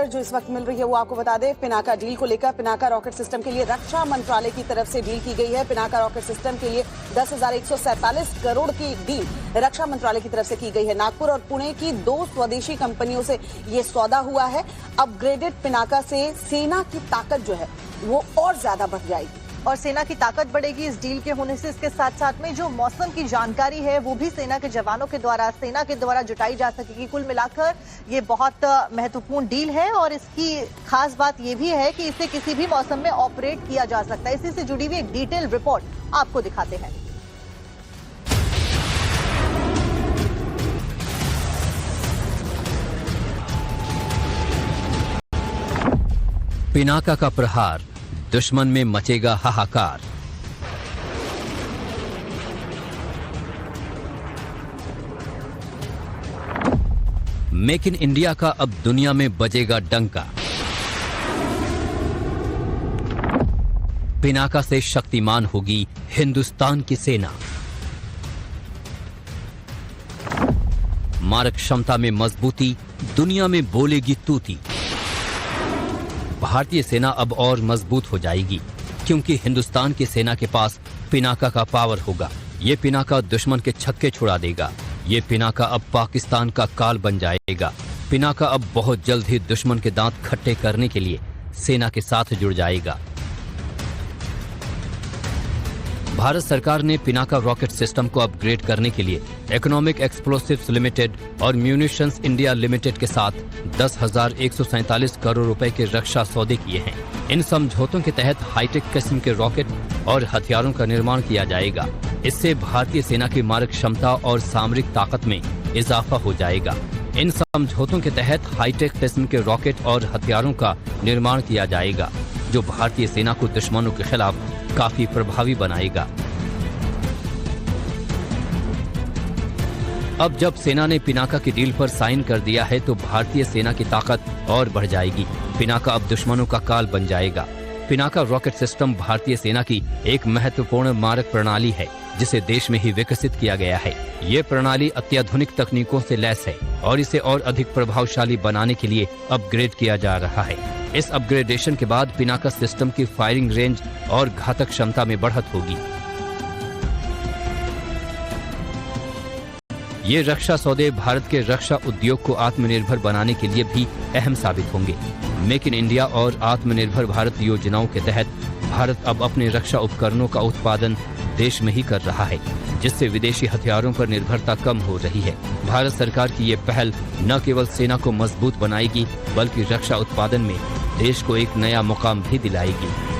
खबर जो इस वक्त मिल रही है वो आपको बता दें। पिनाका डील को लेकर पिनाका रॉकेट सिस्टम के लिए रक्षा मंत्रालय की तरफ से डील की गई है। पिनाका रॉकेट सिस्टम के लिए 10,147 करोड़ की डील रक्षा मंत्रालय की तरफ से की गई है। नागपुर और पुणे की 2 स्वदेशी कंपनियों से ये सौदा हुआ है। अपग्रेडेड पिनाका से सेना की ताकत जो है वो और ज्यादा बढ़ जाएगी और सेना की ताकत बढ़ेगी इस डील के होने से। इसके साथ साथ में जो मौसम की जानकारी है वो भी सेना के जवानों के द्वारा जुटाई जा सकेगी। कुल मिलाकर ये बहुत महत्वपूर्ण डील है और इसकी खास बात ये भी है कि इसे किसी भी मौसम में ऑपरेट किया जा सकता है। इसी से जुड़ी हुई एक डिटेल रिपोर्ट आपको दिखाते हैं। पिनाका का प्रहार, दुश्मन में मचेगा हाहाकार। मेक इन इंडिया का अब दुनिया में बजेगा डंका। पिनाका से शक्तिमान होगी हिंदुस्तान की सेना। मारक क्षमता में मजबूती, दुनिया में बोलेगी तूती। भारतीय सेना अब और मजबूत हो जाएगी क्योंकि हिंदुस्तान की सेना के पास पिनाका का पावर होगा। ये पिनाका दुश्मन के छक्के छुड़ा देगा। ये पिनाका अब पाकिस्तान का काल बन जाएगा। पिनाका अब बहुत जल्द ही दुश्मन के दांत खट्टे करने के लिए सेना के साथ जुड़ जाएगा। भारत सरकार ने पिनाका रॉकेट सिस्टम को अपग्रेड करने के लिए इकोनॉमिक एक्सप्लोसिव्स लिमिटेड और म्यूनिशंस इंडिया लिमिटेड के साथ 10,147 करोड़ रुपए के रक्षा सौदे किए हैं। इन समझौतों के तहत हाईटेक किस्म के रॉकेट और हथियारों का निर्माण किया जाएगा। इससे भारतीय सेना की मारक क्षमता और सामरिक ताकत में इजाफा हो जाएगा। इन समझौतों के तहत हाईटेक किस्म के रॉकेट और हथियारों का निर्माण किया जाएगा जो भारतीय सेना को दुश्मनों के खिलाफ काफी प्रभावी बनाएगा। अब जब सेना ने पिनाका की डील पर साइन कर दिया है तो भारतीय सेना की ताकत और बढ़ जाएगी। पिनाका अब दुश्मनों का काल बन जाएगा। पिनाका रॉकेट सिस्टम भारतीय सेना की एक महत्वपूर्ण मारक प्रणाली है जिसे देश में ही विकसित किया गया है। ये प्रणाली अत्याधुनिक तकनीकों से लैस है और इसे और अधिक प्रभावशाली बनाने के लिए अपग्रेड किया जा रहा है। इस अपग्रेडेशन के बाद पिनाका सिस्टम की फायरिंग रेंज और घातक क्षमता में बढ़त होगी। ये रक्षा सौदे भारत के रक्षा उद्योग को आत्मनिर्भर बनाने के लिए भी अहम साबित होंगे। मेक इन इंडिया और आत्मनिर्भर भारत योजनाओं के तहत भारत अब अपने रक्षा उपकरणों का उत्पादन देश में ही कर रहा है, जिससे विदेशी हथियारों पर निर्भरता कम हो रही है। भारत सरकार की ये पहल न केवल सेना को मजबूत बनाएगी बल्कि रक्षा उत्पादन में देश को एक नया मुकाम भी दिलाएगी।